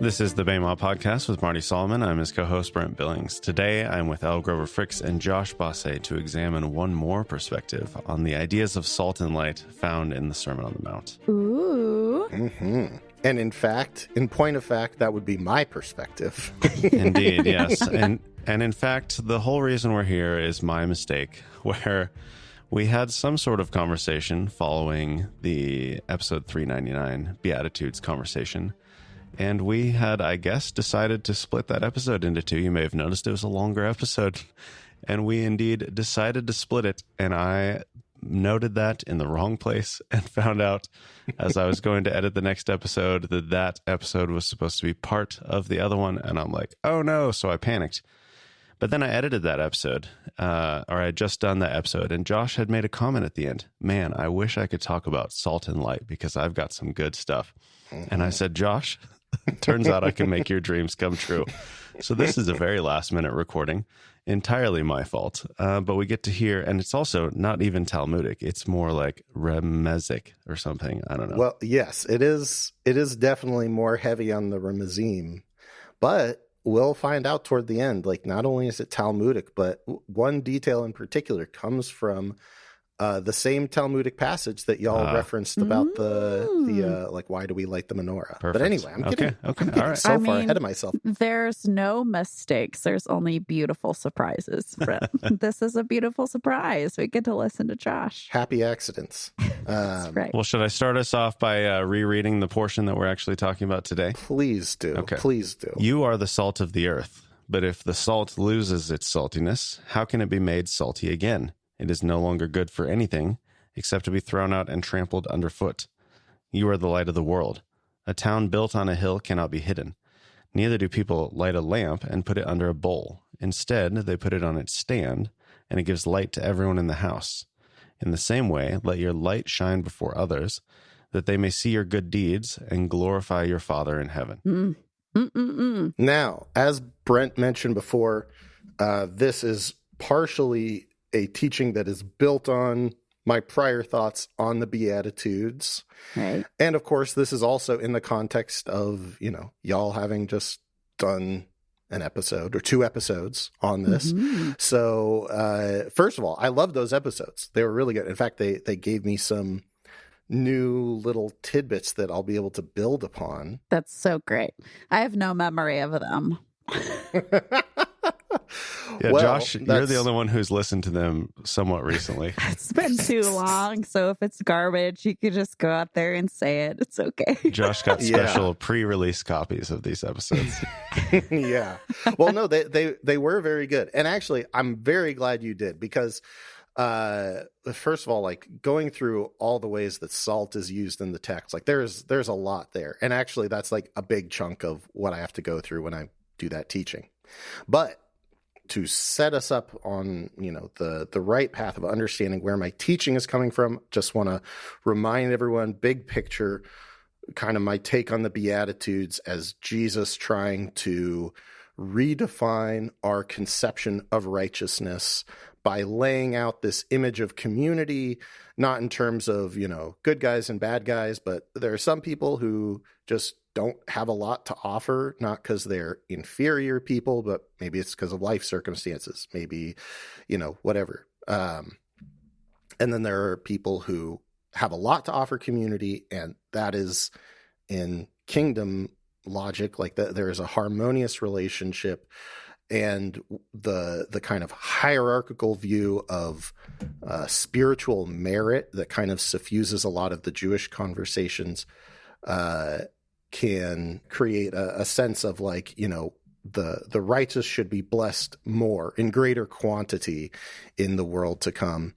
This is the Bema Podcast with Marty Solomon. I'm his co-host, Brent Billings. Today, I'm with Elle Grover Fricks and Josh Bossé to examine one more perspective on the ideas of salt and light found in the Sermon on the Mount. Ooh. Mm-hmm. And in fact, in point of fact, that would be my perspective. Indeed, yes. And in fact, the whole reason we're here is my mistake, where we had some sort of conversation following the episode 399 Beatitudes conversation. And we had, I guess, decided to split that episode into two. You may have noticed it was a longer episode. And we indeed decided to split it. And I noted that in the wrong place and found out as I was going to edit the next episode that episode was supposed to be part of the other one. And I'm like, oh no. So I panicked. But then I edited that episode, or I had just done that episode. And Josh had made a comment at the end. Man, I wish I could talk about salt and light because I've got some good stuff. And I said, Josh, turns out I can make your dreams come true. So this is a very last minute recording, entirely my fault. But we get to hear, and it's also not even Talmudic. It's more like Remezic or something. I don't know. Well, yes, it is. It is definitely more heavy on the Remezim, but we'll find out toward the end. Like, not only is it Talmudic, but one detail in particular comes from the same Talmudic passage that y'all referenced about the like, why do we light the menorah? Perfect. But anyway, I'm getting All right. so far ahead of myself. There's no mistakes. There's only beautiful surprises. This is a beautiful surprise. We get to listen to Josh. Happy accidents. That's right. Well, should I start us off by rereading the portion that we're actually talking about today? Please do. Okay. Please do. You are the salt of the earth, but if the salt loses its saltiness, how can it be made salty again? It is no longer good for anything except to be thrown out and trampled underfoot. You are the light of the world. A town built on a hill cannot be hidden. Neither do people light a lamp and put it under a bowl. Instead, they put it on its stand, and it gives light to everyone in the house. In the same way, let your light shine before others, that they may see your good deeds and glorify your Father in heaven. Now, as Brent mentioned before, this is partially a teaching that is built on my prior thoughts on the Beatitudes. Right. And of course, this is also in the context of, y'all having just done an episode or two episodes on this. Mm-hmm. So, first of all, I love those episodes. They were really good. In fact, they gave me some new little tidbits that I'll be able to build upon. That's so great. I have no memory of them. Yeah, well, Josh, you're the only one who's listened to them somewhat recently. It's been too long, so if it's garbage, you could just go out there and say it. It's okay. Josh got special pre-release copies of these episodes. Yeah. Well, no, they were very good. And actually, I'm very glad you did because, first of all, like going through all the ways that salt is used in the text, like there's a lot there. And actually, that's like a big chunk of what I have to go through when I do that teaching. But to set us up on, the right path of understanding where my teaching is coming from, just want to remind everyone, big picture, kind of my take on the Beatitudes as Jesus trying to redefine our conception of righteousness by laying out this image of community, not in terms of, good guys and bad guys, but there are some people who just don't have a lot to offer, not because they're inferior people, but maybe it's because of life circumstances, maybe, whatever. And then there are people who have a lot to offer community, and that is in kingdom logic, like there is a harmonious relationship, and the kind of hierarchical view of spiritual merit that kind of suffuses a lot of the Jewish conversations can create a sense of like, the righteous should be blessed more in greater quantity in the world to come.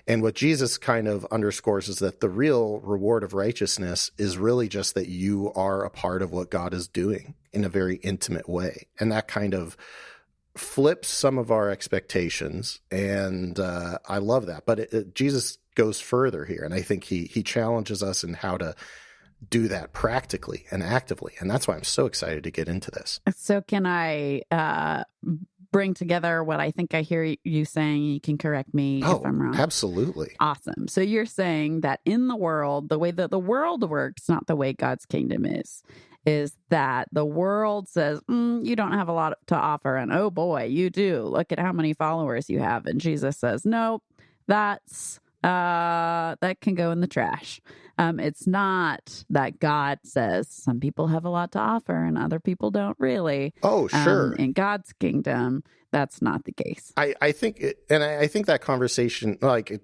And what Jesus kind of underscores is that the real reward of righteousness is really just that you are a part of what God is doing in a very intimate way. And that kind of flips some of our expectations. And I love that. But Jesus goes further here. And I think he challenges us in how to do that practically and actively. And that's why I'm so excited to get into this. So can I bring together what I think I hear you saying. You can correct me if I'm wrong. Absolutely. Awesome. So you're saying that in the world, the way that the world works, not the way God's kingdom is that the world says, you don't have a lot to offer. And oh boy, you do. Look at how many followers you have. And Jesus says, no, that can go in the trash. It's not that God says some people have a lot to offer and other people don't really. Oh, sure. In God's kingdom, that's not the case. I think that conversation, like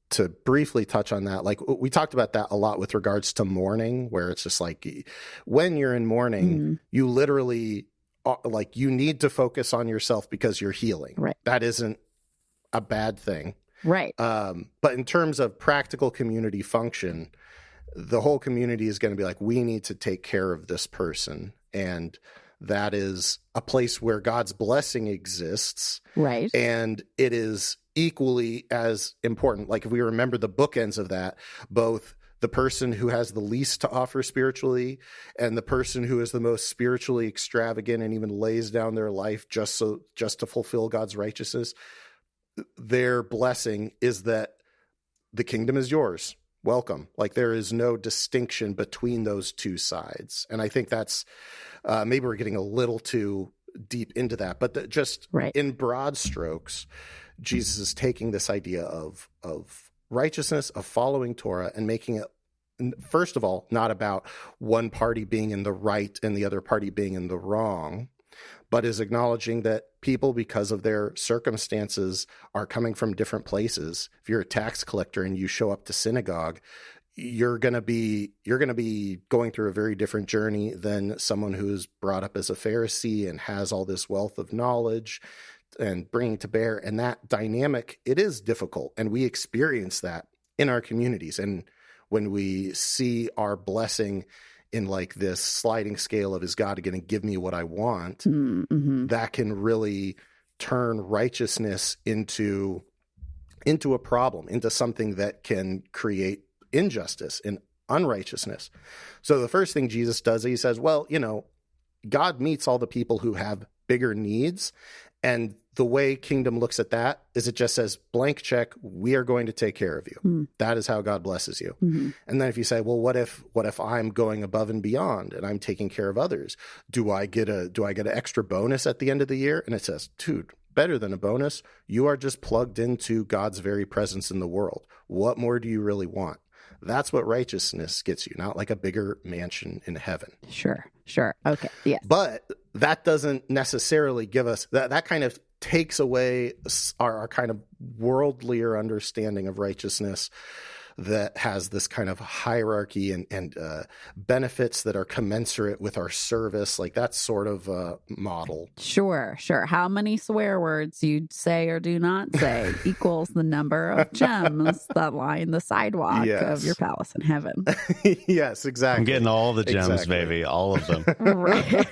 to briefly touch on that, like we talked about that a lot with regards to mourning, where it's just like when you're in mourning, you literally like you need to focus on yourself because you're healing. Right. That isn't a bad thing. Right. But in terms of practical community function, the whole community is going to be like, we need to take care of this person. And that is a place where God's blessing exists. Right. And it is equally as important. Like if we remember the bookends of that, both the person who has the least to offer spiritually and the person who is the most spiritually extravagant and even lays down their life just to fulfill God's righteousness, their blessing is that the kingdom is yours. Welcome. Like there is no distinction between those two sides. And I think that's maybe we're getting a little too deep into that, but just in broad strokes, Jesus is taking this idea of righteousness, of following Torah, and making it, first of all, not about one party being in the right and the other party being in the wrong, but is acknowledging that people, because of their circumstances, are coming from different places. If you're a tax collector and you show up to synagogue, you're going to be going through a very different journey than someone who's brought up as a Pharisee and has all this wealth of knowledge and bringing to bear. And that dynamic, it is difficult. And we experience that in our communities. And when we see our blessing in like this sliding scale of, is God going to give me what I want? That can really turn righteousness into a problem, into something that can create injustice and unrighteousness. So the first thing Jesus does, he says, well, God meets all the people who have bigger needs. And the way kingdom looks at that is it just says, blank check, we are going to take care of you. That is how God blesses you. And then if you say, well, what if I'm going above and beyond and I'm taking care of others? Do I get an extra bonus at the end of the year? And it says, dude, better than a bonus. You are just plugged into God's very presence in the world. What more do you really want? That's what righteousness gets you, not like a bigger mansion in heaven. Sure. Okay. Yeah. But that doesn't necessarily give us that kind of takes away our kind of worldlier understanding of righteousness that has this kind of hierarchy and benefits that are commensurate with our service. Like that sort of model. Sure. How many swear words you say or do not say equals the number of gems that line the sidewalk of your palace in heaven. Yes, exactly. I'm getting all the gems, baby. All of them. Right.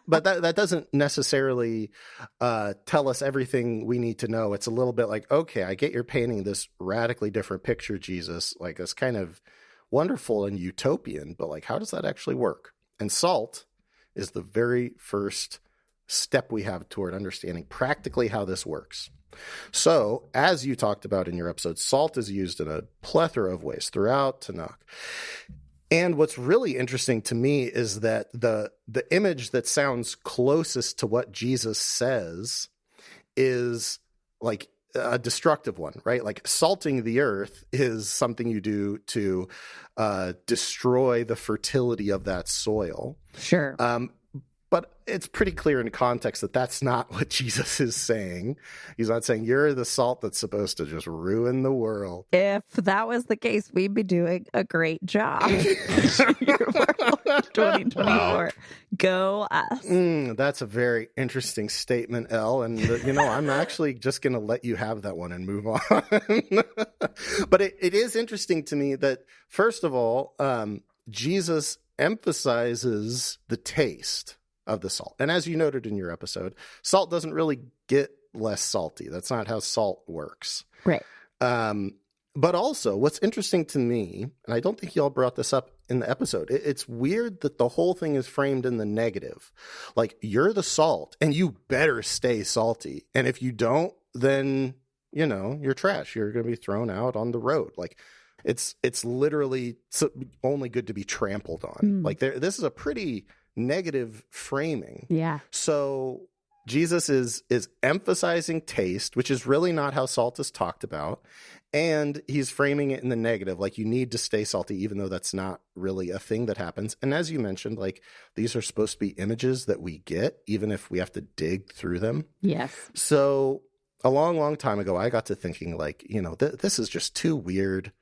But that doesn't necessarily tell us everything we need to know. It's a little bit like, okay, I get you're painting this radically different picture, Jesus, like it's kind of wonderful and utopian, but like, how does that actually work? And salt is the very first step we have toward understanding practically how this works. So, as you talked about in your episode, salt is used in a plethora of ways throughout Tanakh. And what's really interesting to me is that the image that sounds closest to what Jesus says is like a destructive one, right? Like salting the earth is something you do to destroy the fertility of that soil. Sure. But it's pretty clear in context that that's not what Jesus is saying. He's not saying you're the salt that's supposed to just ruin the world. If that was the case, we'd be doing a great job. 2024. Wow. Go us. That's a very interesting statement, Elle. And, I'm actually just going to let you have that one and move on. But it is interesting to me that, first of all, Jesus emphasizes the taste of the salt. And as you noted in your episode, salt doesn't really get less salty. That's not how salt works. Right. But also, what's interesting to me, and I don't think y'all brought this up in the episode. It's weird that the whole thing is framed in the negative. Like, you're the salt and you better stay salty. And if you don't, then, you're trash. You're going to be thrown out on the road. Like, it's literally only good to be trampled on. Like, this is a pretty negative framing. Yeah. So Jesus is emphasizing taste, which is really not how salt is talked about. And he's framing it in the negative, like you need to stay salty, even though that's not really a thing that happens. And as you mentioned, like these are supposed to be images that we get, even if we have to dig through them. Yes. So a long, long time ago, I got to thinking like, this is just too weird.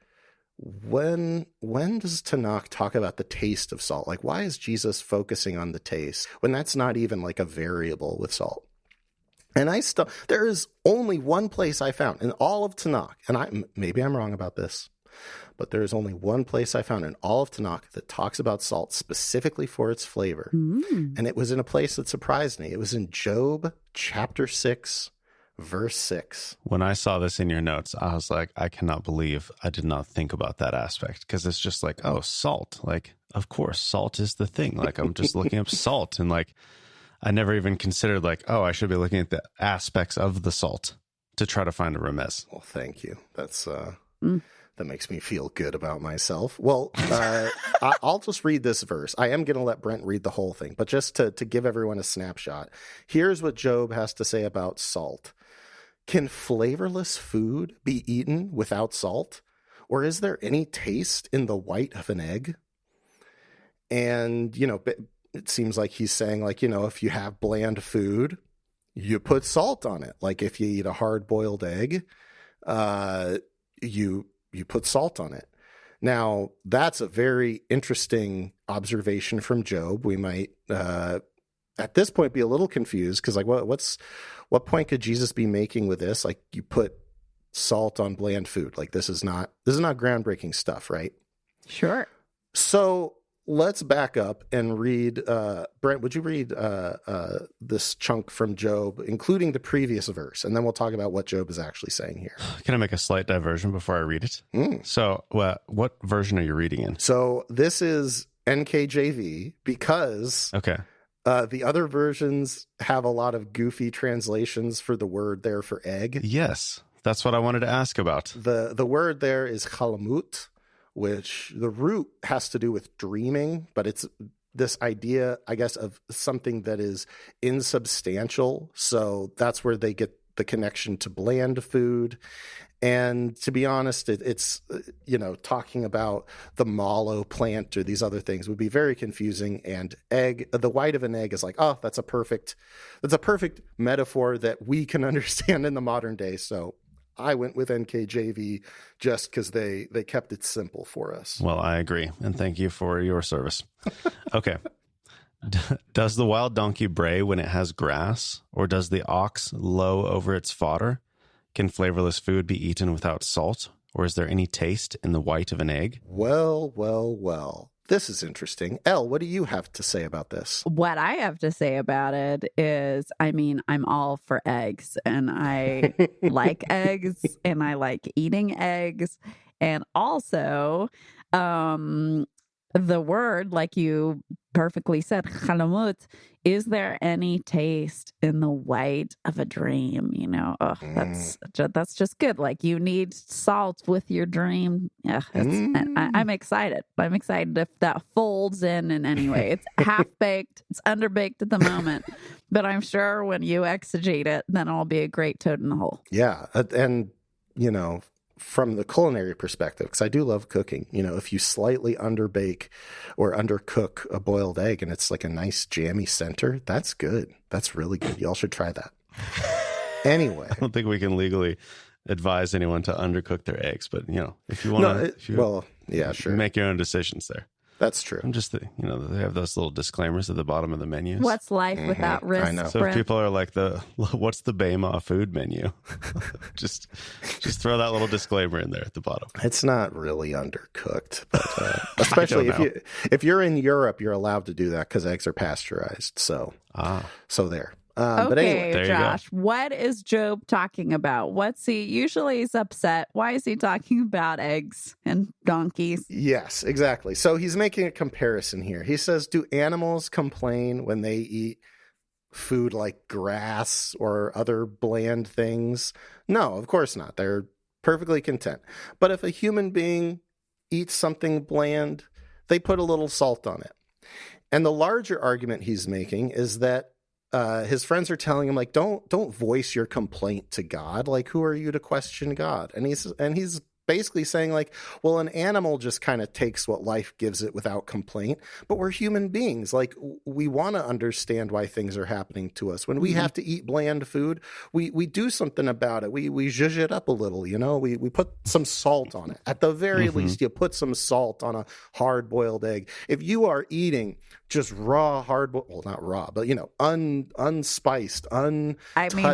When does Tanakh talk about the taste of salt? Like, why is Jesus focusing on the taste when that's not even like a variable with salt? And there is only one place I found in all of Tanakh, and maybe I'm wrong about this, but there is only one place I found in all of Tanakh that talks about salt specifically for its flavor. And it was in a place that surprised me. It was in Job chapter 6, verse 6. When I saw this in your notes, I was like, I cannot believe I did not think about that aspect, because it's just like, oh, salt. Like, of course, salt is the thing. Like, I'm just looking up salt, and like, I never even considered like, oh, I should be looking at the aspects of the salt to try to find a remez. Well, thank you. That's that makes me feel good about myself. Well, I'll just read this verse. I am going to let Brent read the whole thing, but just to give everyone a snapshot, here's what Job has to say about salt. Can flavorless food be eaten without salt? Or is there any taste in the white of an egg? And, it seems like he's saying, like, if you have bland food, you put salt on it. Like if you eat a hard-boiled egg, you put salt on it. Now, that's a very interesting observation from Job. We might, at this point, be a little confused because, like, what point could Jesus be making with this? Like, you put salt on bland food. Like, this is not groundbreaking stuff, right? Sure. So let's back up and read, Brent, would you read this chunk from Job, including the previous verse, and then we'll talk about what Job is actually saying here. Can I make a slight diversion before I read it? So what version are you reading in? So this is NKJV because the other versions have a lot of goofy translations for the word there for egg. Yes, that's what I wanted to ask about. The word there is chalamut, which the root has to do with dreaming, but it's this idea, I guess, of something that is insubstantial. So that's where they get the connection to bland food. And to be honest, it's talking about the mallow plant or these other things would be very confusing. And the white of an egg is like, oh, that's a perfect metaphor that we can understand in the modern day. So I went with NKJV just because they kept it simple for us. Well, I agree. And thank you for your service. Okay. Does the wild donkey bray when it has grass, or does the ox low over its fodder? Can flavorless food be eaten without salt, or is there any taste in the white of an egg? Well. This is interesting. Elle, what do you have to say about this? What I have to say about it is, I'm all for eggs, and I like eggs, and I like eating eggs. And also, the word, like you perfectly said, chalamut, is there any taste in the white of a dream? That's just good. Like, you need salt with your dream. Yeah, I'm excited. I'm excited if that folds in any way. It's half-baked. It's underbaked at the moment. But I'm sure when you exegete it, then it'll be a great toad in the hole. Yeah. And, from the culinary perspective, because I do love cooking, if you slightly underbake or undercook a boiled egg and it's like a nice jammy center, that's good. That's really good. Y'all should try that. Anyway. I don't think we can legally advise anyone to undercook their eggs, but if you want to, yeah, sure. Make your own decisions there. That's true. I'm just, they have those little disclaimers at the bottom of the menus. What's life without risk? I know. So if people are like, what's the Bema food menu? just throw that little disclaimer in there at the bottom. It's not really undercooked, but especially if you're in Europe, you're allowed to do that because eggs are pasteurized. So there. But anyway, Okay, Josh, what is Job talking about? Usually he's upset. Why is he talking about eggs and donkeys? yes, exactly. So he's making a comparison here. He says, do animals complain when they eat food like grass or other bland things? No, of course not. They're perfectly content. But if a human being eats something bland, they put a little salt on it. And the larger argument he's making is that his friends are telling him, like, don't voice your complaint to God. Like, who are you to question God? And he's basically saying, like, well, an animal just kind of takes what life gives it without complaint, but we're human beings. Like, we want to understand why things are happening to us. When we have to eat bland food, we do something about it. We zhuzh it up a little, we put some salt on it. At the very least, you put some salt on a hard-boiled egg. If you are eating just raw, well, not raw, but, unspiced, I mean,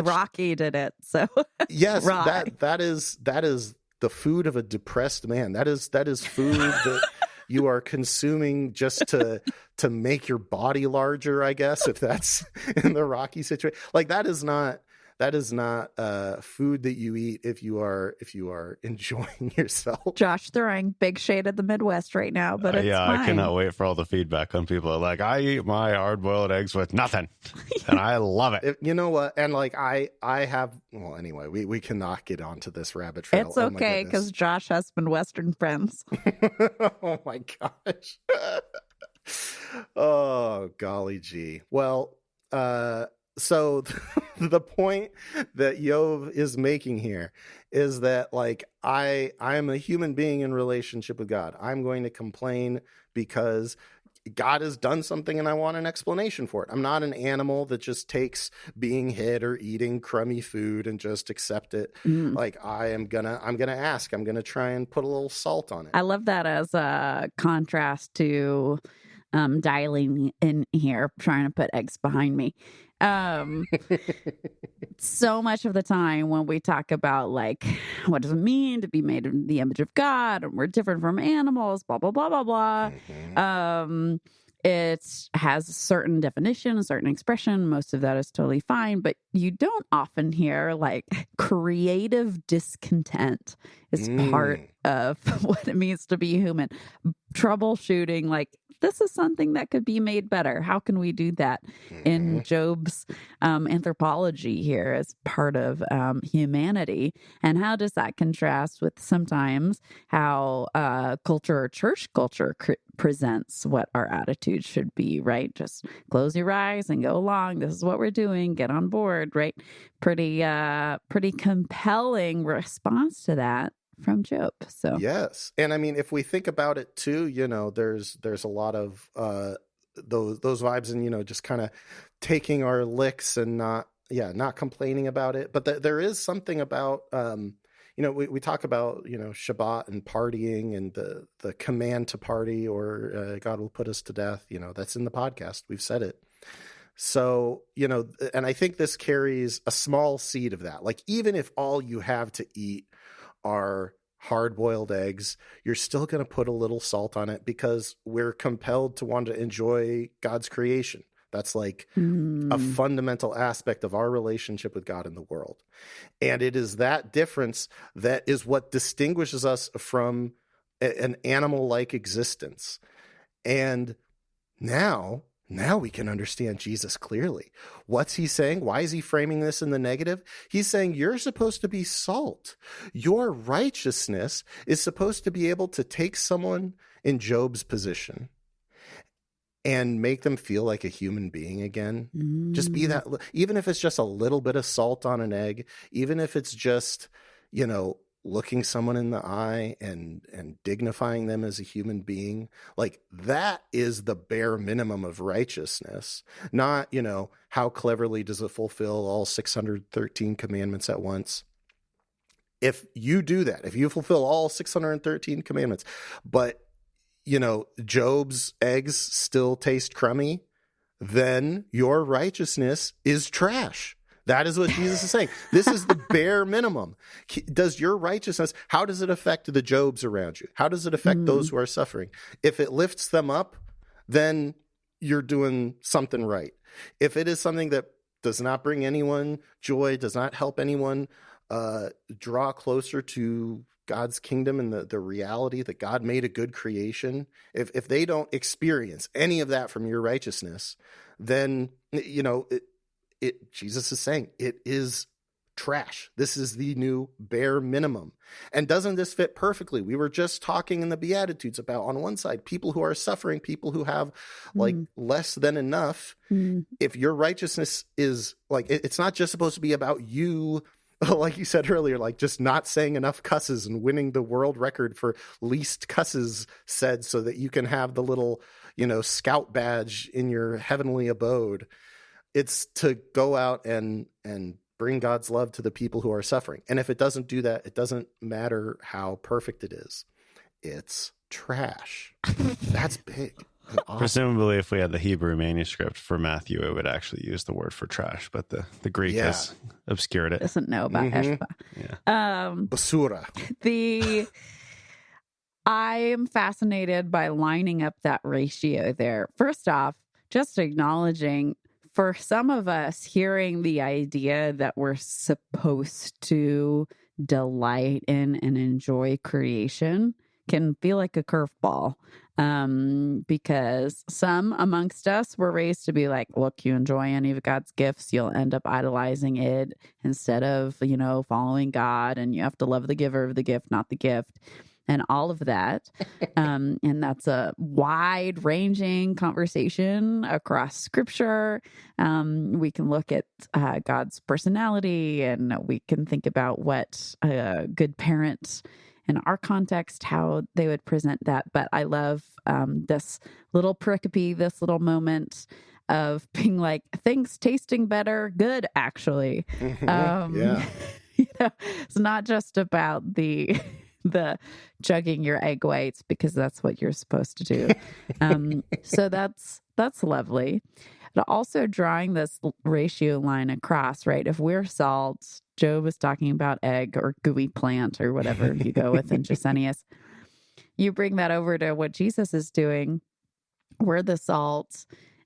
Rocky did it, so yes, that is the food of a depressed man. That is food that you are consuming just to make your body larger, I guess, if that's in the Rocky situation. Like, that is not food that you eat if you are enjoying yourself. Josh throwing big shade at the Midwest right now, but it's fine. I cannot wait for all the feedback on people are like, I eat my hard-boiled eggs with nothing, and I love it. You know what? And like I have. Well, anyway, we cannot get onto this rabbit trail. It's okay because Josh has some Western friends. Oh my gosh. Oh golly gee. Well, so the point that Job is making here is that, like, I am a human being in relationship with God. I'm going to complain because God has done something and I want an explanation for it. I'm not an animal that just takes being hit or eating crummy food and just accept it. Like, I'm gonna ask. I'm gonna try and put a little salt on it. I love that as a contrast to dialing in here, trying to put eggs behind me. So much of the time when we talk about, like, what does it mean to be made in the image of God and we're different from animals, blah, blah, blah, blah, blah. It has a certain definition, a certain expression. Most of that is totally fine, but you don't often hear, like, creative discontent is part of what it means to be human. Troubleshooting, like, this is something that could be made better. How can we do that? In Job's anthropology here as part of humanity. And how does that contrast with sometimes how culture or church culture presents what our attitude should be, right? Just close your eyes and go along. This is what we're doing. Get on board, right? Pretty compelling response to that from Job. So yes, and I mean, if we think about it too, there's a lot of those vibes, and just kind of taking our licks and not complaining about it. But there is something about we talk about Shabbat and partying and the command to party, or God will put us to death. That's in the podcast. We've said it. So, and I think this carries a small seed of that. Like, even if all you have to eat are hard-boiled eggs, you're still going to put a little salt on it because we're compelled to want to enjoy God's creation. That's like a fundamental aspect of our relationship with God in the world. And it is that difference that is what distinguishes us from an animal-like existence. And now we can understand Jesus clearly. What's he saying? Why is he framing this in the negative? He's saying you're supposed to be salt. Your righteousness is supposed to be able to take someone in Job's position and make them feel like a human being again. Just be that, even if it's just a little bit of salt on an egg, even if it's just, looking someone in the eye and dignifying them as a human being, like, that is the bare minimum of righteousness. Not, how cleverly does it fulfill all 613 commandments at once? If you do that, if you fulfill all 613 commandments, but, Job's eggs still taste crummy, then your righteousness is trash. That is what Jesus is saying. This is the bare minimum. Does your righteousness, how does it affect the Jobs around you? How does it affect those who are suffering? If it lifts them up, then you're doing something right. If it is something that does not bring anyone joy, does not help anyone draw closer to God's kingdom and the reality that God made a good creation, if they don't experience any of that from your righteousness, then, Jesus is saying it is trash. This is the new bare minimum. And doesn't this fit perfectly? We were just talking in the Beatitudes about, on one side, people who are suffering, people who have less than enough. If your righteousness is it's not just supposed to be about you, like you said earlier, like just not saying enough cusses and winning the world record for least cusses said so that you can have the little, scout badge in your heavenly abode. It's to go out and bring God's love to the people who are suffering. And if it doesn't do that, it doesn't matter how perfect it is. It's trash. That's big. And awesome. Presumably, if we had the Hebrew manuscript for Matthew, it would actually use the word for trash, but the Greek has obscured it. Doesn't know about Eshba. Yeah. Basura. I am fascinated by lining up that ratio there. First off, just acknowledging, for some of us, hearing the idea that we're supposed to delight in and enjoy creation can feel like a curveball, because some amongst us were raised to be like, look, you enjoy any of God's gifts, you'll end up idolizing it instead of, following God, and you have to love the giver of the gift, not the gift. And all of that. And that's a wide-ranging conversation across Scripture. We can look at God's personality, and we can think about what a good parent in our context, how they would present that. But I love this little pericope, this little moment of being like, things tasting better, good, actually. It's not just about the chugging your egg whites, because that's what you're supposed to do. So that's lovely. But also drawing this ratio line across, right? If we're salt, Joe was talking about egg or gooey plant or whatever you go with in Gesenius. You bring that over to what Jesus is doing. We're the salt,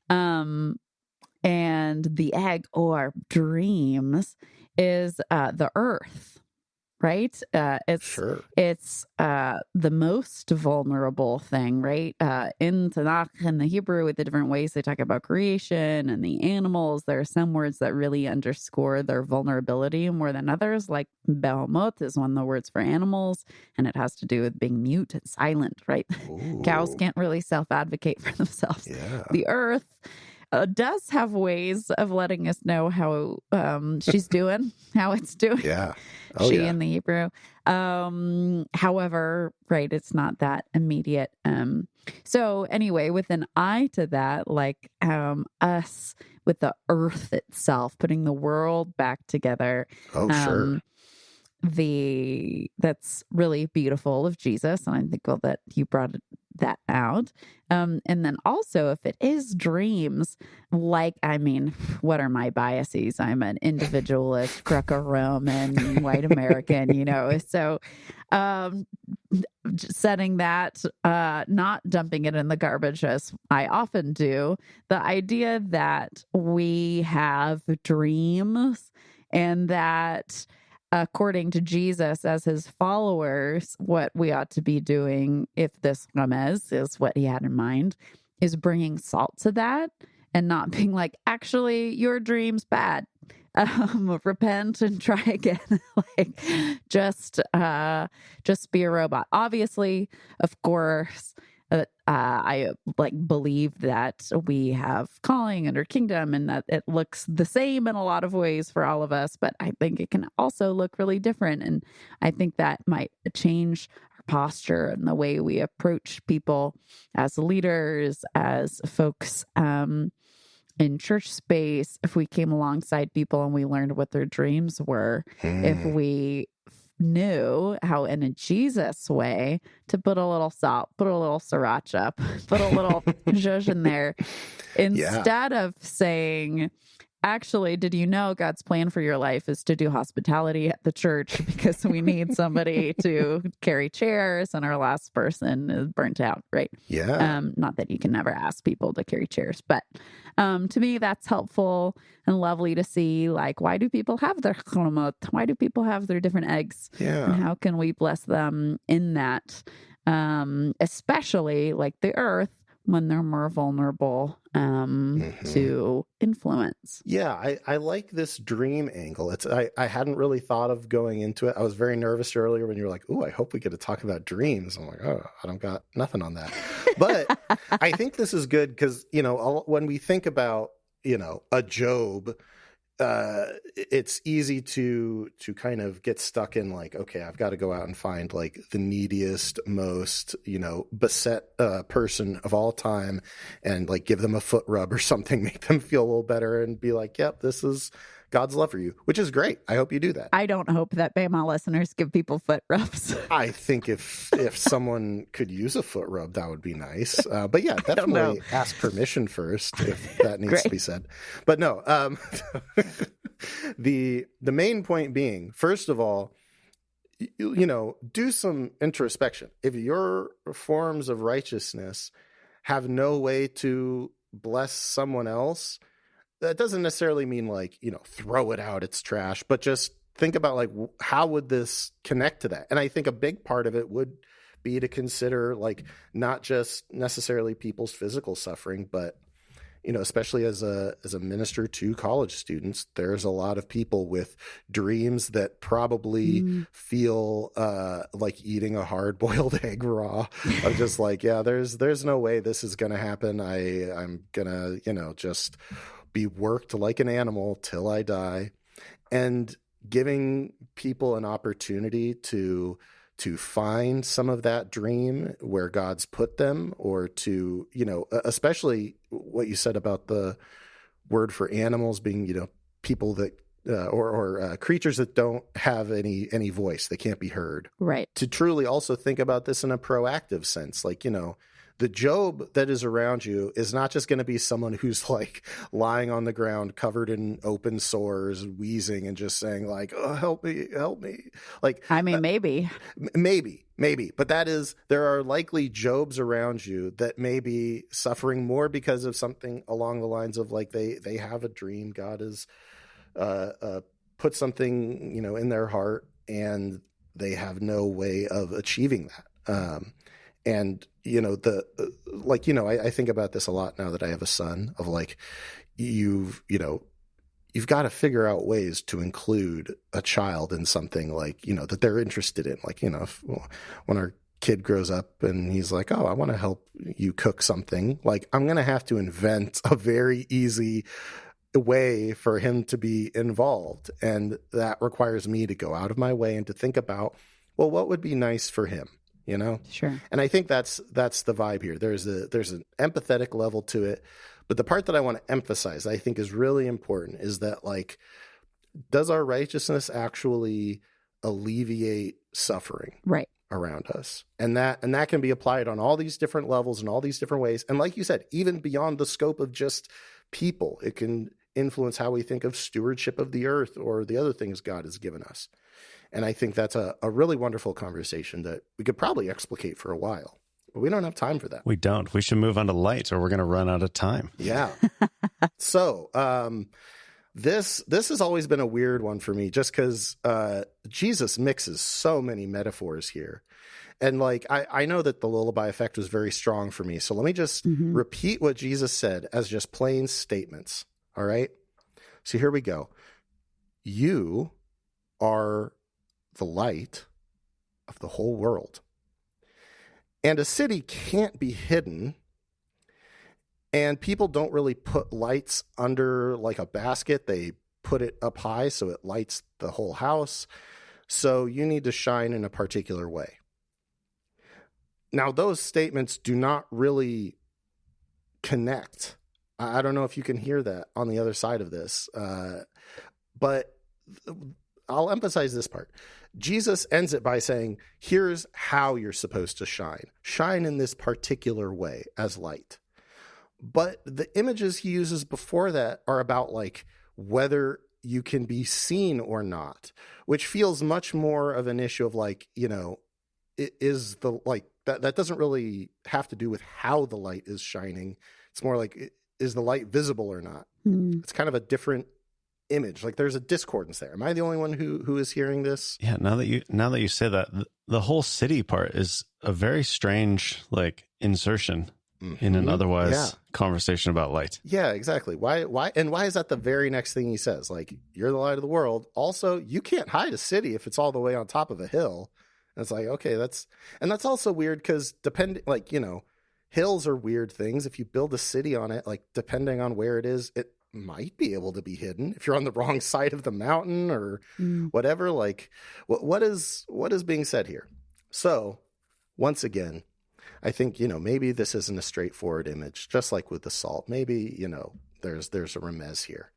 and the egg or dreams is the earth. Right? It's the most vulnerable thing, right? In Tanakh and the Hebrew, with the different ways they talk about creation and the animals, there are some words that really underscore their vulnerability more than others. Like Behemoth is one of the words for animals, and it has to do with being mute and silent, right? Cows can't really self-advocate for themselves. Yeah. The earth does have ways of letting us know how she's doing, how it's doing. Yeah. In the Hebrew. However, right, it's not that immediate. So anyway, with an eye to that, like us with the earth itself, putting the world back together. Sure. That's really beautiful of Jesus, and I think that you brought that out. And then also, if it is dreams, what are my biases? I'm an individualist, Greco-Roman, white American, so setting that, not dumping it in the garbage as I often do, the idea that we have dreams and that according to Jesus, as his followers, what we ought to be doing, if this Ramez is what he had in mind, is bringing salt to that and not being like, actually, your dream's bad. Repent and try again. Just be a robot. Obviously, of course, I believe that we have calling under kingdom and that it looks the same in a lot of ways for all of us, but I think it can also look really different. And I think that might change our posture and the way we approach people as leaders, as folks in church space, if we came alongside people and we learned what their dreams were, if we knew how in a Jesus way to put a little salt, put a little sriracha, put a little zhuzh in there, instead of saying, Actually, did you know God's plan for your life is to do hospitality at the church because we need somebody to carry chairs and our last person is burnt out, right? Yeah. Not that you can never ask people to carry chairs, but to me, that's helpful and lovely to see. Like, why do people have their chlomot? Why do people have their different eggs? Yeah. And how can we bless them in that? Especially like the earth, when they're more vulnerable to influence. Yeah, I like this dream angle. I hadn't really thought of going into it. I was very nervous earlier when you were like, "Oh, I hope we get to talk about dreams." I'm like, "Oh, I don't got nothing on that." But I think this is good because, when we think about, a Job, it's easy to kind of get stuck in like, okay, I've got to go out and find like the neediest, most, beset person of all time and like give them a foot rub or something, make them feel a little better and be like, yep, this is God's love for you, which is great. I hope you do that. I don't hope that Bama listeners give people foot rubs. I think if someone could use a foot rub, that would be nice. But yeah, definitely ask permission first if that needs to be said. But no, the main point being, first of all, do some introspection. If your forms of righteousness have no way to bless someone else, that doesn't necessarily mean like, throw it out, it's trash, but just think about like, how would this connect to that? And I think a big part of it would be to consider like not just necessarily people's physical suffering, but, especially as a minister to college students, there's a lot of people with dreams that probably feel like eating a hard-boiled egg raw. I'm just like, yeah, there's no way this is going to happen. I'm going to, just be worked like an animal till I die. And giving people an opportunity to find some of that dream where God's put them, or to, especially what you said about the word for animals being, people that or creatures that don't have any voice, they can't be heard. Right. To truly also think about this in a proactive sense, like, the Job that is around you is not just going to be someone who's like lying on the ground covered in open sores, wheezing and just saying like, "Oh, help me, help me." Like, I mean, maybe, but there are likely Jobs around you that may be suffering more because of something along the lines of like, they have a dream. God has put something, in their heart, and they have no way of achieving that. And, I think about this a lot now that I have a son, of like, you've got to figure out ways to include a child in something like, that they're interested in. Like, when our kid grows up and he's like, "Oh, I want to help you cook something," like, I'm going to have to invent a very easy way for him to be involved. And that requires me to go out of my way and to think about, well, what would be nice for him? Sure. And I think that's the vibe here. There's an empathetic level to it, but the part that I want to emphasize, I think is really important, is that like, does our righteousness actually alleviate suffering around us? And that can be applied on all these different levels and all these different ways. And like you said, even beyond the scope of just people, it can influence how we think of stewardship of the earth or the other things God has given us. And I think that's a really wonderful conversation that we could probably explicate for a while, but we don't have time for that. We don't. We should move on to light, or we're going to run out of time. Yeah. So this has always been a weird one for me, just because Jesus mixes so many metaphors here. And like, I know that the lullaby effect was very strong for me. So let me just repeat what Jesus said as just plain statements. All right. So here we go. You are the light of the whole world. And a city can't be hidden. And people don't really put lights under like a basket. They put it up high so it lights the whole house. So you need to shine in a particular way. Now, those statements do not really connect. I don't know if you can hear that on the other side of this, but I'll emphasize this part. Jesus ends it by saying, here's how you're supposed to shine. Shine in this particular way as light. But the images he uses before that are about like whether you can be seen or not, which feels much more of an issue of like, you know, is the like that doesn't really have to do with how the light is shining. It's more like, is the light visible or not? It's kind of a different image. Like there's a discordance there. Am I the only one who is hearing this? Yeah. Now that you say that, the whole city part is a very strange like insertion in an otherwise conversation about light. Yeah, exactly. Why is that the very next thing he says? Like, you're the light of the world. Also, you can't hide a city if it's all the way on top of a hill. And it's like, okay, that's also weird because like, you know, hills are weird things. If you build a city on it, like depending on where it is, it might be able to be hidden if you're on the wrong side of the mountain or whatever. Like what is being said here? So once again, I think, you know, maybe this isn't a straightforward image, just like with the salt. Maybe, you know, there's a remez here.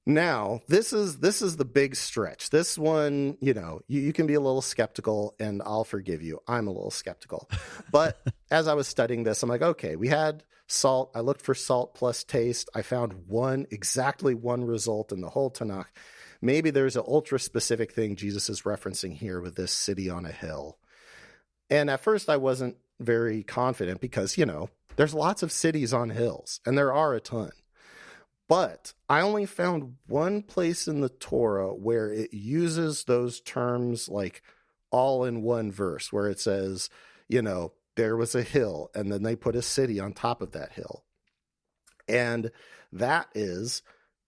Now, this is the big stretch. This one, you know, you can be a little skeptical, and I'll forgive you. I'm a little skeptical. But as I was studying this, I'm like, okay, we had salt. I looked for salt plus taste. I found exactly one result in the whole Tanakh. Maybe there's an ultra-specific thing Jesus is referencing here with this city on a hill. And at first I wasn't very confident because, you know, there's lots of cities on hills, and there are a ton. But I only found one place in the Torah where it uses those terms like all in one verse, where it says, you know, there was a hill, and then they put a city on top of that hill. And that is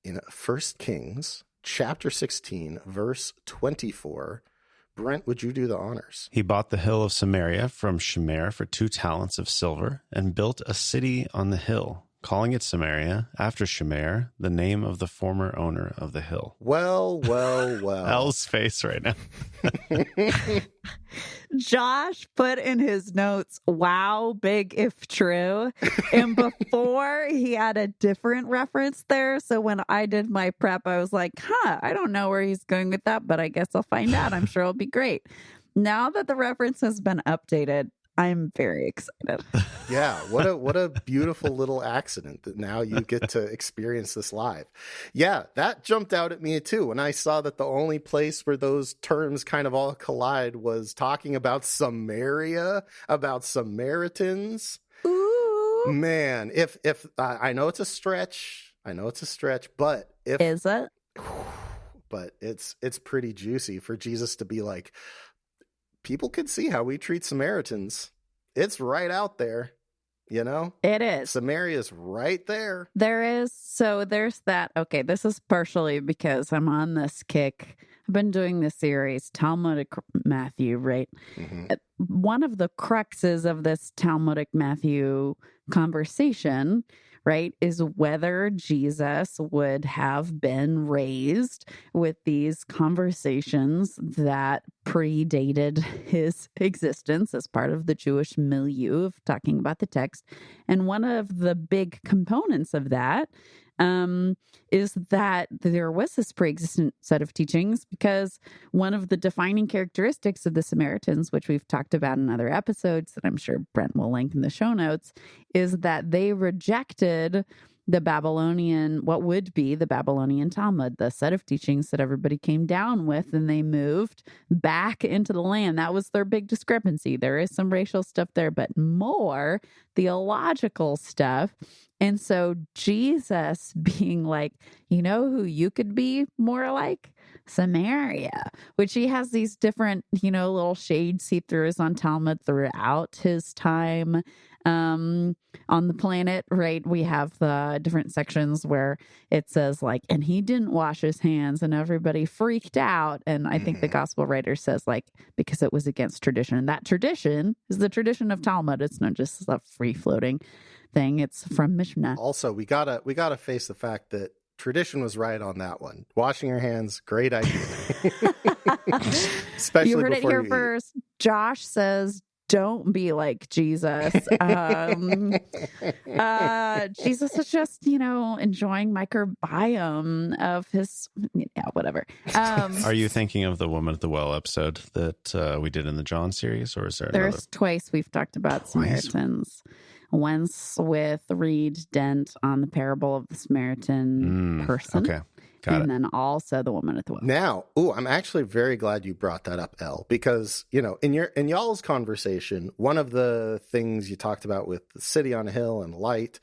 in 1 Kings chapter 16, verse 24. Brent, would you do the honors? He bought the hill of Samaria from Shemer for 2 talents of silver and built a city on the hill, calling it Samaria, after Shemer, the name of the former owner of the hill. Well. Elle's face right now. Josh put in his notes, wow, big if true. And before he had a different reference there. So when I did my prep, I was like, I don't know where he's going with that, but I guess I'll find out. I'm sure it'll be great. Now that the reference has been updated, I'm very excited. Yeah, what a beautiful little accident that now you get to experience this live. Yeah, that jumped out at me too when I saw that the only place where those terms kind of all collide was talking about Samaria, about Samaritans. Ooh. Man, if I know it's a stretch, but if is it? But it's pretty juicy for Jesus to be like, people could see how we treat Samaritans. It's right out there, you know? It is. Samaria's right there. There is. So there's that. Okay, this is partially because I'm on this kick. I've been doing this series, Talmudic Matthew, right? Mm-hmm. One of the cruxes of this Talmudic Matthew conversation, right, is whether Jesus would have been raised with these conversations that predated his existence as part of the Jewish milieu of talking about the text. And one of the big components of that is that there was this pre-existent set of teachings, because one of the defining characteristics of the Samaritans, which we've talked about in other episodes that I'm sure Brent will link in the show notes, is that they rejected the Babylonian, what would be the Babylonian Talmud, the set of teachings that everybody came down with, and they moved back into the land. That was their big discrepancy. There is some racial stuff there, but more theological stuff. And so Jesus being like, you know who you could be more like? Samaria, which he has these different, little shade see-throughs on Talmud throughout his time on the planet, right? We have the different sections where it says like, and he didn't wash his hands, and everybody freaked out. And I think the gospel writer says like, because it was against tradition. And that tradition is the tradition of Talmud. It's not just a free-floating thing. It's from Mishnah. Also, we gotta face the fact that tradition was right on that one. Washing your hands, great idea. Especially you heard it here you first. Eat. Josh says, don't be like Jesus. Jesus is just, enjoying microbiome of his, whatever. Are you thinking of the Woman at the Well episode that we did in the John series, or is there another? There's twice we've talked about Samaritans. Once with Reed Dent on the parable of the Samaritan person. Okay. and then also the woman at the well. Now, I'm actually very glad you brought that up, Elle, because, in y'all's conversation, one of the things you talked about with the city on a hill and light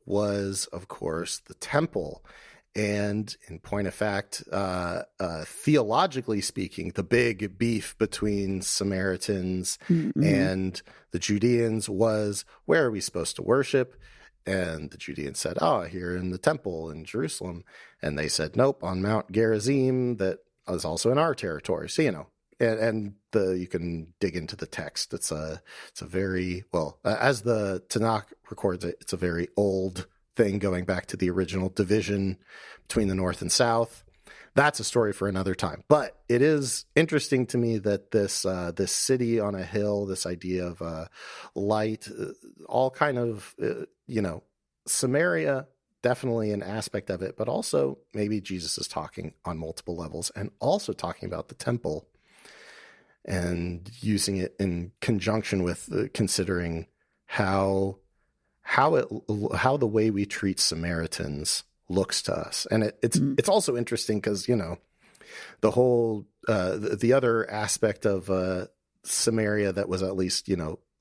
was, of course, the temple. And in point of fact, theologically speaking, the big beef between Samaritans and the Judeans was, where are we supposed to worship? And the Judeans said, here in the temple in Jerusalem. And they said, nope, on Mount Gerizim, that is also in our territory. So, you can dig into the text. It's a very, as the Tanakh records it, it's a very old thing going back to the original division between the North and South. That's a story for another time. But it is interesting to me that this city on a hill, this idea of light, all kind of, Samaria, definitely an aspect of it, but also maybe Jesus is talking on multiple levels and also talking about the temple and using it in conjunction with considering how the way we treat Samaritans looks to us. And it's also interesting because, the whole, the other aspect of Samaria that was at least,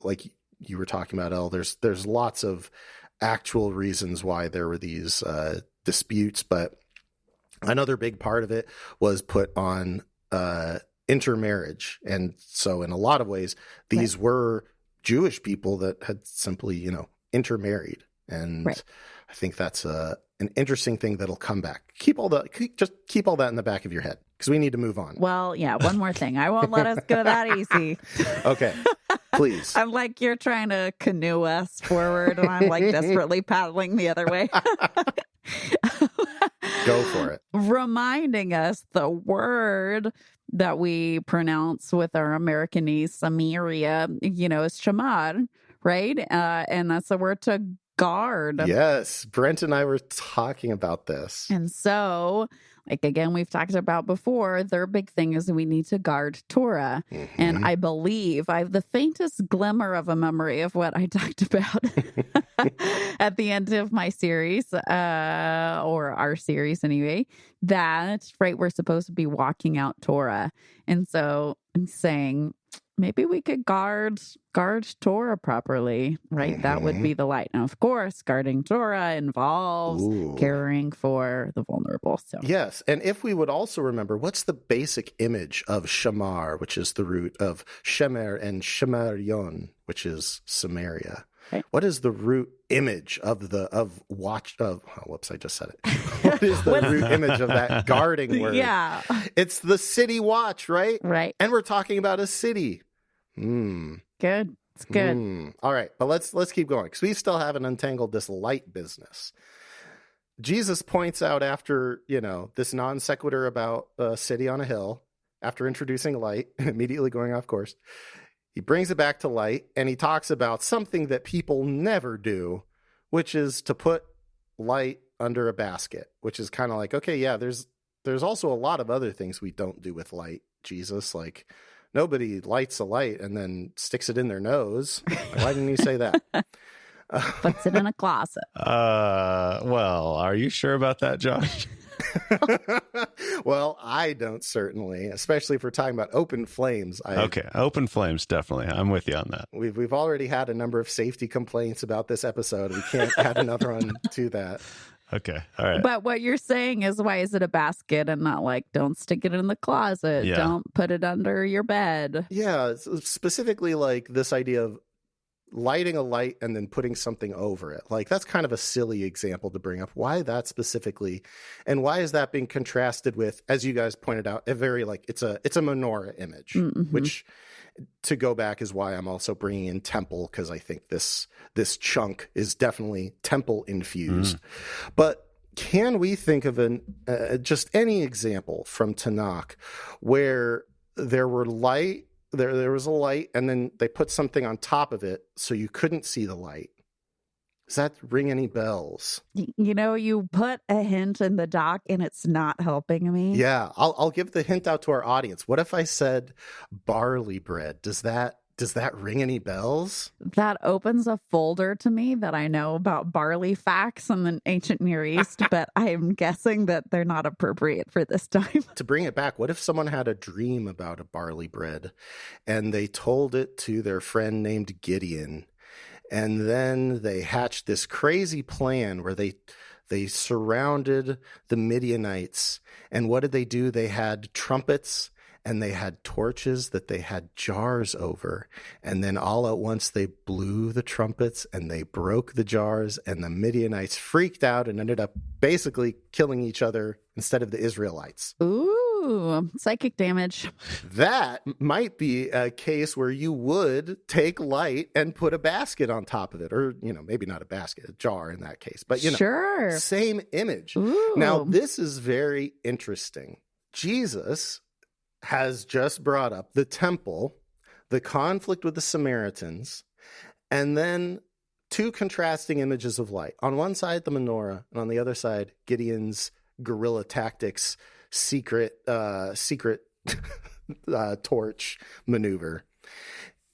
like you were talking about, Elle, there's lots of actual reasons why there were these disputes, but another big part of it was put on intermarriage. And so in a lot of ways, these were Jewish people that had simply, intermarried. And I think that's an interesting thing that'll come back. Keep all that in the back of your head because we need to move on. Well, yeah, one more thing. I won't let us go that easy. Okay, please. I'm like, you're trying to canoe us forward, and I'm like desperately paddling the other way. Go for it. Reminding us the word that we pronounce with our Americanese Samaria, is shamar, right? And that's the word to guard. Yes, Brent and I were talking about this. And so, again, we've talked about before, their big thing is we need to guard Torah. And I believe I have the faintest glimmer of a memory of what I talked about at the end of my series, or our series anyway, that, we're supposed to be walking out Torah. And so I'm saying, maybe we could guard Torah properly, right? That would be the light. And of course, guarding Torah involves caring for the vulnerable. So yes, and if we would also remember, what's the basic image of shamar, which is the root of shemer, and shemarion, which is Samaria? Okay. What is the root image watch of? Oh, whoops! I just said it. What is the root image of that guarding word? Yeah, it's the city watch, right? Right. And we're talking about a city. Good. It's good. All right, but let's keep going because we still haven't untangled this light business. Jesus points out after this non sequitur about a city on a hill, after introducing light and immediately going off course. He brings it back to light, and he talks about something that people never do, which is to put light under a basket, which is kind of like, okay, yeah, there's also a lot of other things we don't do with light, Jesus. Like, nobody lights a light and then sticks it in their nose. Why didn't you say that? Puts it in a closet. Well, are you sure about that, Josh? Well, I don't, certainly, especially if we're talking about open flames. Okay, open flames, definitely. I'm with you on that. We've already had a number of safety complaints about this episode. We can't add another one to that. Okay, all right. But what you're saying is, why is it a basket and not like, don't stick it in the closet, don't put it under your bed? Yeah, specifically like this idea of lighting a light and then putting something over it. Like, that's kind of a silly example to bring up. Why that specifically? And why is that being contrasted with, as you guys pointed out, a very it's a menorah image, which, to go back, is why I'm also bringing in temple, because I think this chunk is definitely temple infused. But can we think of just any example from Tanakh where there were light? There was a light, and then they put something on top of it so you couldn't see the light. Does that ring any bells? You put a hint in the doc, and it's not helping me. Yeah, I'll give the hint out to our audience. What if I said barley bread? Does that Does that ring any bells? That opens a folder to me that I know about barley facts in the ancient Near East, but I'm guessing that they're not appropriate for this time. To bring it back, what if someone had a dream about a barley bread and they told it to their friend named Gideon, and then they hatched this crazy plan where they surrounded the Midianites, and what did they do? They had trumpets and they had torches that they had jars over. And then all at once they blew the trumpets and they broke the jars, and the Midianites freaked out and ended up basically killing each other instead of the Israelites. Ooh, psychic damage. That might be a case where you would take light and put a basket on top of it, or, maybe not a basket, a jar in that case, but, sure. Same image. Ooh. Now, this is very interesting. Jesus has just brought up the temple, the conflict with the Samaritans, and then two contrasting images of light. On one side, the menorah, and on the other side, Gideon's guerrilla tactics, secret torch maneuver.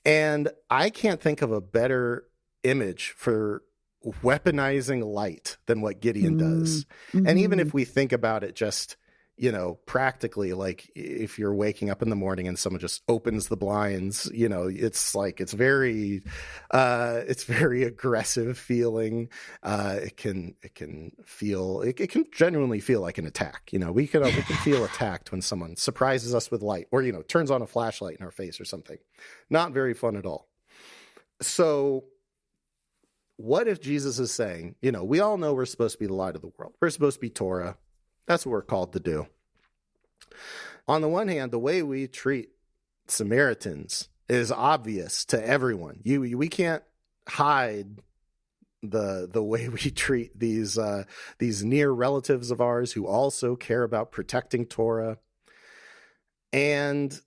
And I can't think of a better image for weaponizing light than what Gideon does. Mm-hmm. And even if we think about it just practically, like if you're waking up in the morning and someone just opens the blinds, it's very aggressive feeling. It can genuinely feel like an attack. We can feel attacked when someone surprises us with light, or, turns on a flashlight in our face or something. Not very fun at all. So what if Jesus is saying, we all know we're supposed to be the light of the world. We're supposed to be Torah. That's what we're called to do. On the one hand, the way we treat Samaritans is obvious to everyone. We can't hide the way we treat these near relatives of ours who also care about protecting Torah. And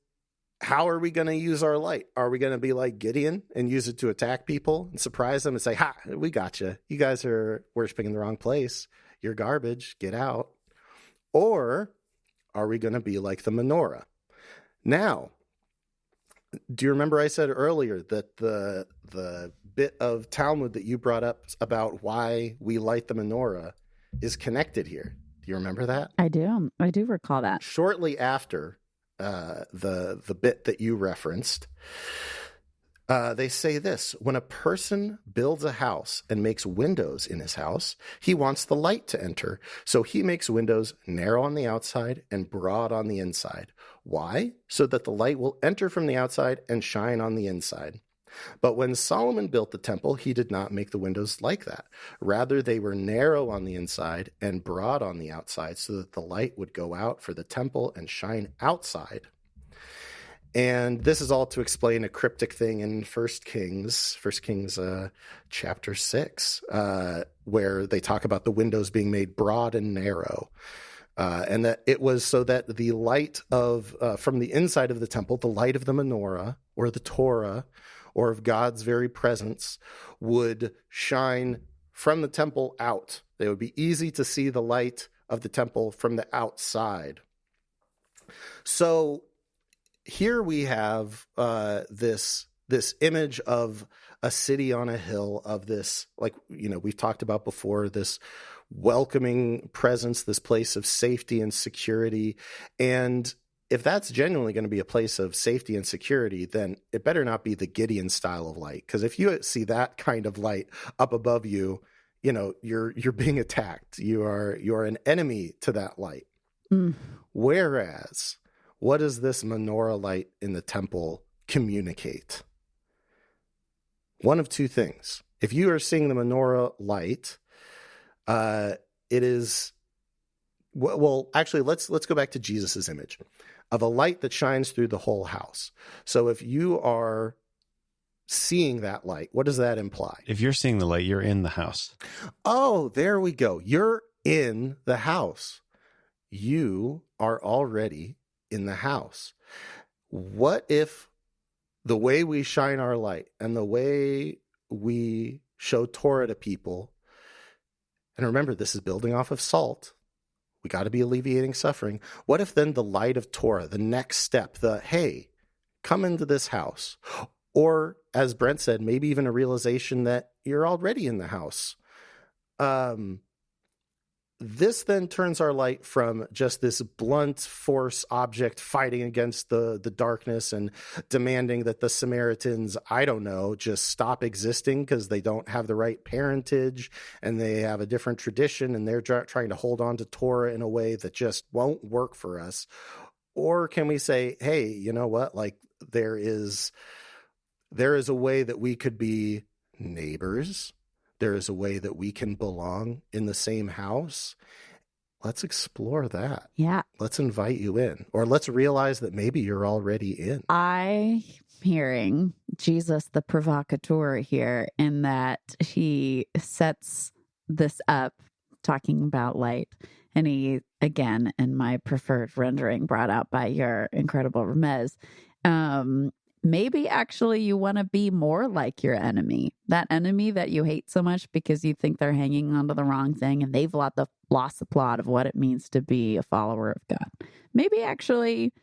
how are we going to use our light? Are we going to be like Gideon and use it to attack people and surprise them and say, "Ha, we got you. You guys are worshiping in the wrong place. You're garbage. Get out." Or are we going to be like the menorah? Now, do you remember I said earlier that the bit of Talmud that you brought up about why we light the menorah is connected here? Do you remember that? I do. I do recall that. Shortly after the bit that you referenced, they say this: when a person builds a house and makes windows in his house, he wants the light to enter. So he makes windows narrow on the outside and broad on the inside. Why? So that the light will enter from the outside and shine on the inside. But when Solomon built the temple, he did not make the windows like that. Rather, they were narrow on the inside and broad on the outside, so that the light would go out for the temple and shine outside. And this is all to explain a cryptic thing in 1 Kings chapter 6, where they talk about the windows being made broad and narrow. And that it was so that the light of from the inside of the temple, the light of the menorah or the Torah or of God's very presence would shine from the temple out. It would be easy to see the light of the temple from the outside. So here we have this image of a city on a hill, of this, like, we've talked about before, this welcoming presence, this place of safety and security. And if that's genuinely going to be a place of safety and security, then it better not be the Gideon style of light. Because if you see that kind of light up above you, you're being attacked. You are an enemy to that light. Mm. Whereas, what does this menorah light in the temple communicate? One of two things. If you are seeing the menorah light, it is, well, actually, let's go back to Jesus's image of a light that shines through the whole house. So if you are seeing that light, what does that imply? If you're seeing the light, you're in the house. Oh, there we go. You're in the house. You are already in the house. What if the way we shine our light and the way we show Torah to people, and remember, this is building off of salt. We got to be alleviating suffering. What if then the light of Torah, the next step, hey, come into this house, Or, as Brent said, maybe even a realization that you're already in the house. This then turns our light from just this blunt force object fighting against the darkness and demanding that the Samaritans, I don't know, just stop existing because they don't have the right parentage and they have a different tradition and they're trying to hold on to Torah in a way that just won't work for us. Or can we say, hey, you know what? Like there is a way that we could be neighbors. There is a way that we can belong in the same house. Let's explore that. Yeah. Let's invite you in, or let's realize that maybe you're already in. I'm hearing Jesus the provocateur here in that he sets this up talking about light. And he, again, in my preferred rendering brought out by your incredible Remez, maybe actually you want to be more like your enemy, that enemy that you hate so much because you think they're hanging onto the wrong thing and they've lost the plot of what it means to be a follower of God. Maybe actually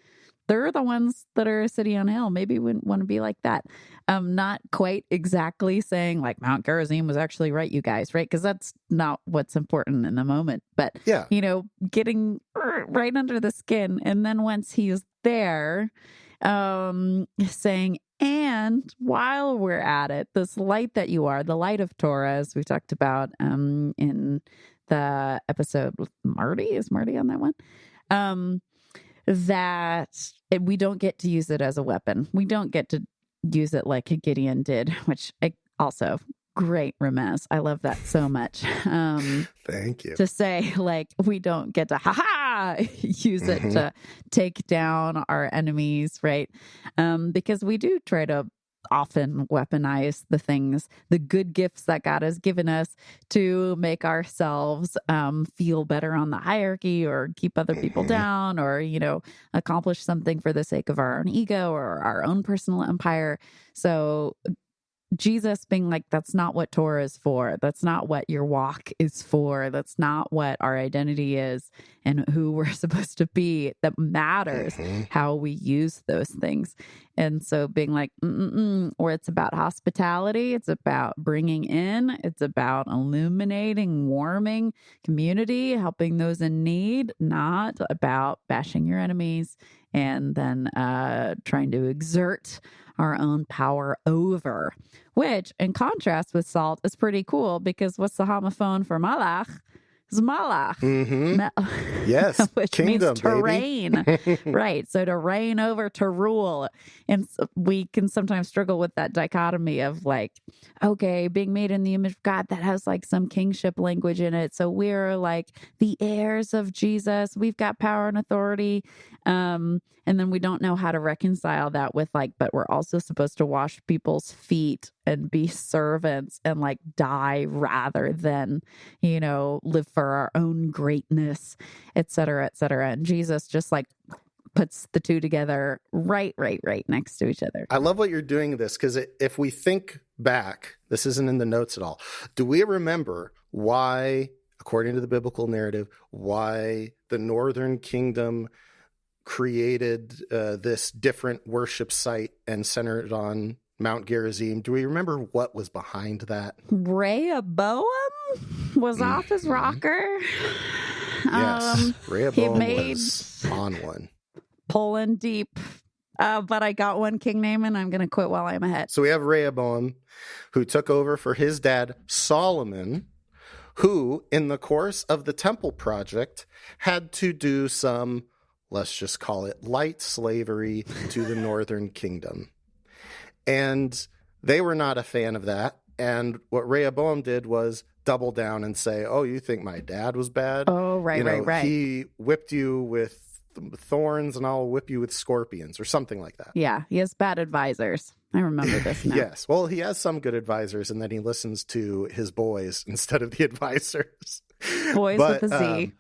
they're the ones that are a city on a hill. Maybe we want to be like that. Not quite exactly saying like Mount Gerizim was actually right, you guys, right? Because that's not what's important in the moment. But, yeah, getting right under the skin. And then once he's there, saying, and while we're at it, this light that you are, the light of Torah, as we talked about in the episode with Marty. Is Marty on that one? We don't get to use it as a weapon. We don't get to use it like Gideon did, which also great Remez. I love that so much. Thank you. To say like we don't get to use it to take down our enemies, right? Because we do try to often weaponize the good gifts that God has given us to make ourselves feel better on the hierarchy or keep other people down or, accomplish something for the sake of our own ego or our own personal empire. So Jesus being like, that's not what Torah is for. That's not what your walk is for. That's not what our identity is and who we're supposed to be. That matters how we use those things. And so being like, or it's about hospitality. It's about bringing in. It's about illuminating, warming community, helping those in need, not about bashing your enemies and then trying to exert our own power over, which in contrast with salt is pretty cool because what's the homophone for malach? Is malach. Yes. Which kingdom, means to reign. Right. So to reign over, to rule. And we can sometimes struggle with that dichotomy of like, okay, being made in the image of God, that has like some kingship language in it. So we're like the heirs of Jesus. We've got power and authority. And then we don't know how to reconcile that with like, but we're also supposed to wash people's feet and be servants and like die rather than, live for our own greatness, et cetera, et cetera. And Jesus just like puts the two together right next to each other. I love what you're doing this because if we think back, this isn't in the notes at all. Do we remember why, according to the biblical narrative, why the Northern Kingdom created this different worship site and centered on Mount Gerizim? Do we remember what was behind that? Rehoboam was off his rocker. Yes, Rehoboam he was on one. Pulling deep. But I got one king name and I'm going to quit while I'm ahead. So we have Rehoboam, who took over for his dad, Solomon, who, in the course of the temple project, had to do some, let's just call it light slavery to the Northern Kingdom. And they were not a fan of that. And what Rehoboam did was double down and say, oh, you think my dad was bad? Oh, right. He whipped you with thorns and I'll whip you with scorpions or something like that. Yeah, he has bad advisors. I remember this now. Yes. Well, he has some good advisors and then he listens to his boys instead of the advisors. Boys with a Z.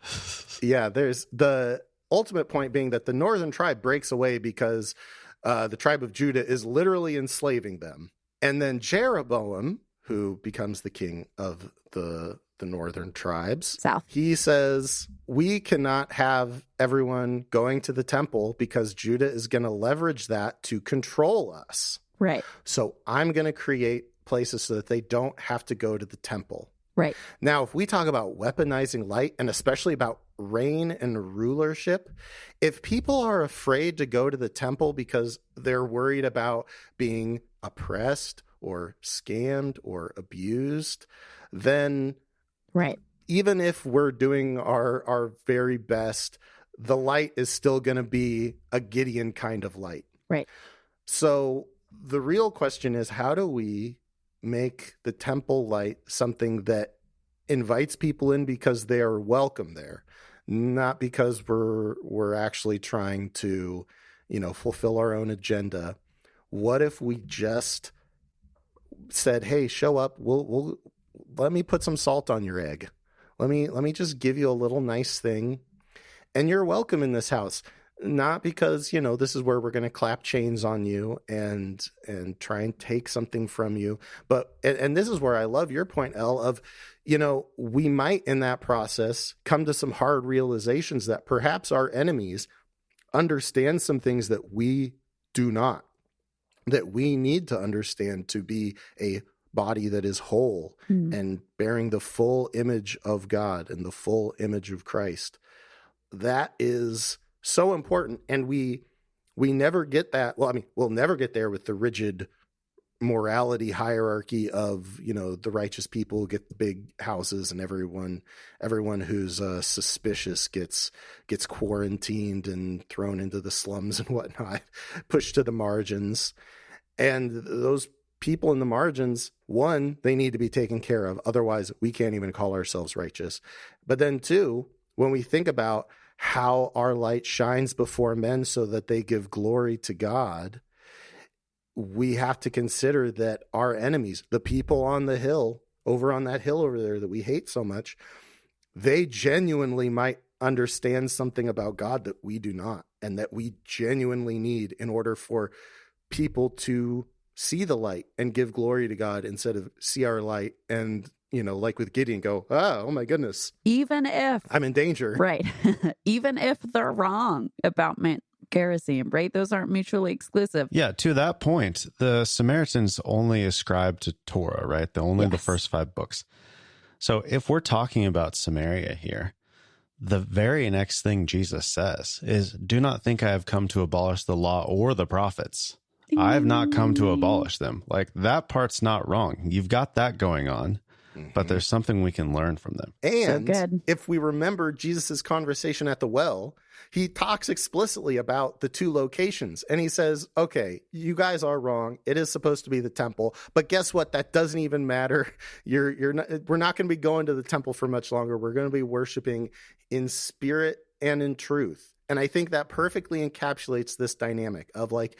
Yeah, there's the ultimate point being that the northern tribe breaks away because the tribe of Judah is literally enslaving them. And then Jeroboam, who becomes the king of the northern tribes, South, he says, we cannot have everyone going to the temple because Judah is going to leverage that to control us. Right. So I'm going to create places so that they don't have to go to the temple. Right. Now, if we talk about weaponizing light, and especially about reign and rulership, if people are afraid to go to the temple because they're worried about being oppressed or scammed or abused, then Right. even if we're doing our very best, the light is still going to be a Gideon kind of light. Right. So the real question is, how do we make the temple light something that invites people in because they are welcome there, not because we're actually trying to, fulfill our own agenda? What if we just said, "Hey, show up. We'll let me put some salt on your egg. Let me just give you a little nice thing, and you're welcome in this house." Not because, this is where we're going to clap chains on you and try and take something from you. But, and this is where I love your point, Elle, of, we might in that process come to some hard realizations that perhaps our enemies understand some things that we do not, that we need to understand to be a body that is whole and bearing the full image of God and the full image of Christ. That is so important, and we never get that. Well, I mean, we'll never get there with the rigid morality hierarchy of, the righteous people get the big houses and everyone who's suspicious gets quarantined and thrown into the slums and whatnot, pushed to the margins. And those people in the margins, one, they need to be taken care of. Otherwise, we can't even call ourselves righteous. But then two, when we think about how our light shines before men so that they give glory to God, we have to consider that our enemies, the people on the hill, over on that hill over there that we hate so much, they genuinely might understand something about God that we do not, and that we genuinely need in order for people to see the light and give glory to God instead of see our light and, like with Gideon, go, oh my goodness. Even if I'm in danger. Right. Even if they're wrong about Gerizim, right? Those aren't mutually exclusive. Yeah, to that point, the Samaritans only ascribed to Torah, right? The first 5 books. So if we're talking about Samaria here, the very next thing Jesus says is, do not think I have come to abolish the law or the prophets. I have not come to abolish them. Like, that part's not wrong. You've got that going on. But there's something we can learn from them. And if we remember Jesus's conversation at the well, he talks explicitly about the 2 locations. And he says, okay, you guys are wrong. It is supposed to be the temple. But guess what? That doesn't even matter. We're not going to be going to the temple for much longer. We're going to be worshiping in spirit and in truth. And I think that perfectly encapsulates this dynamic of, like,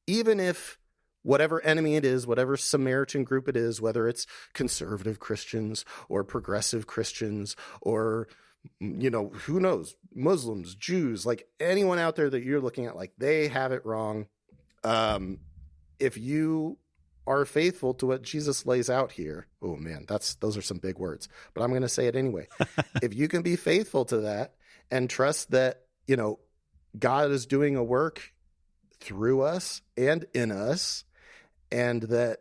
even if whatever enemy it is, whatever Samaritan group it is, whether it's conservative Christians or progressive Christians or, who knows, Muslims, Jews, like anyone out there that you're looking at, like they have it wrong. If you are faithful to what Jesus lays out here, oh man, those are some big words, but I'm going to say it anyway. If you can be faithful to that and trust that, God is doing a work through us and in us, and that,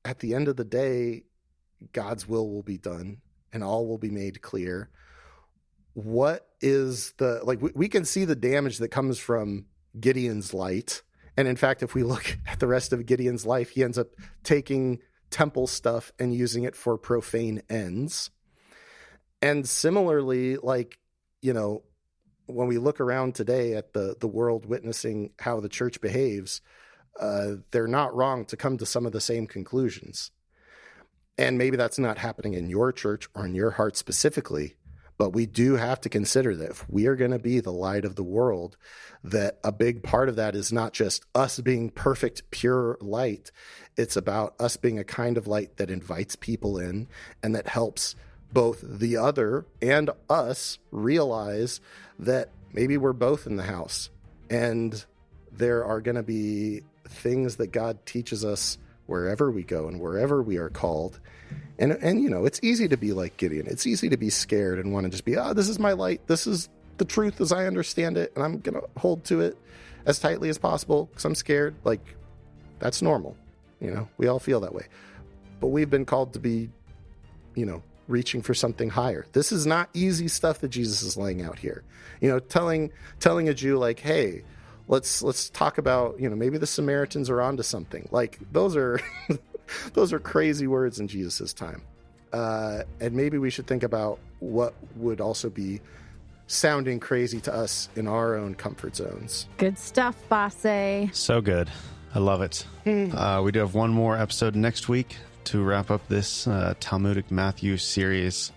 at the end of the day, God's will be done and all will be made clear. What is we can see the damage that comes from Gideon's light. And in fact, if we look at the rest of Gideon's life, he ends up taking temple stuff and using it for profane ends. And similarly, when we look around today at the world witnessing how the church behaves, they're not wrong to come to some of the same conclusions. And maybe that's not happening in your church or in your heart specifically, but we do have to consider that if we are going to be the light of the world, that a big part of that is not just us being perfect, pure light. It's about us being a kind of light that invites people in and that helps both the other and us realize that maybe we're both in the house, and there are going to be things that God teaches us wherever we go and wherever we are called. And it's easy to be like Gideon. It's easy to be scared and want to just be, this is my light. This is the truth as I understand it. And I'm going to hold to it as tightly as possible because I'm scared. Like, That's normal. We all feel that way. But we've been called to be, reaching for something higher. This is not easy stuff that Jesus is laying out here. Telling a Jew like, hey, let's talk about, maybe the Samaritans are onto something. Like, those are those are crazy words in Jesus's time. And maybe we should think about what would also be sounding crazy to us in our own comfort zones. Good stuff, Bossé. So good. I love it. We do have one more episode next week to wrap up this Talmudic Matthew series.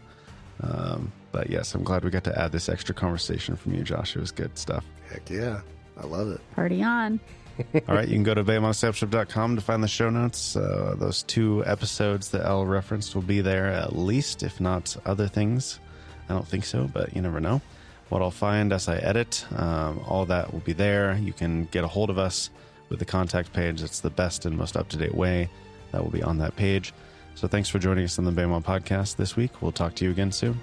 But yes, I'm glad we got to add this extra conversation from you, Josh. It was good stuff. Heck yeah. I love it. Party on. All right, you can go to BehemothDiscipleship.com to find the show notes. Those 2 episodes that Elle referenced will be there at least, if not other things. I don't think so, but you never know. What I'll find as I edit, all that will be there. You can get a hold of us with the contact page. It's the best and most up-to-date way. That will be on that page. So thanks for joining us on the Behemoth Podcast this week. We'll talk to you again soon.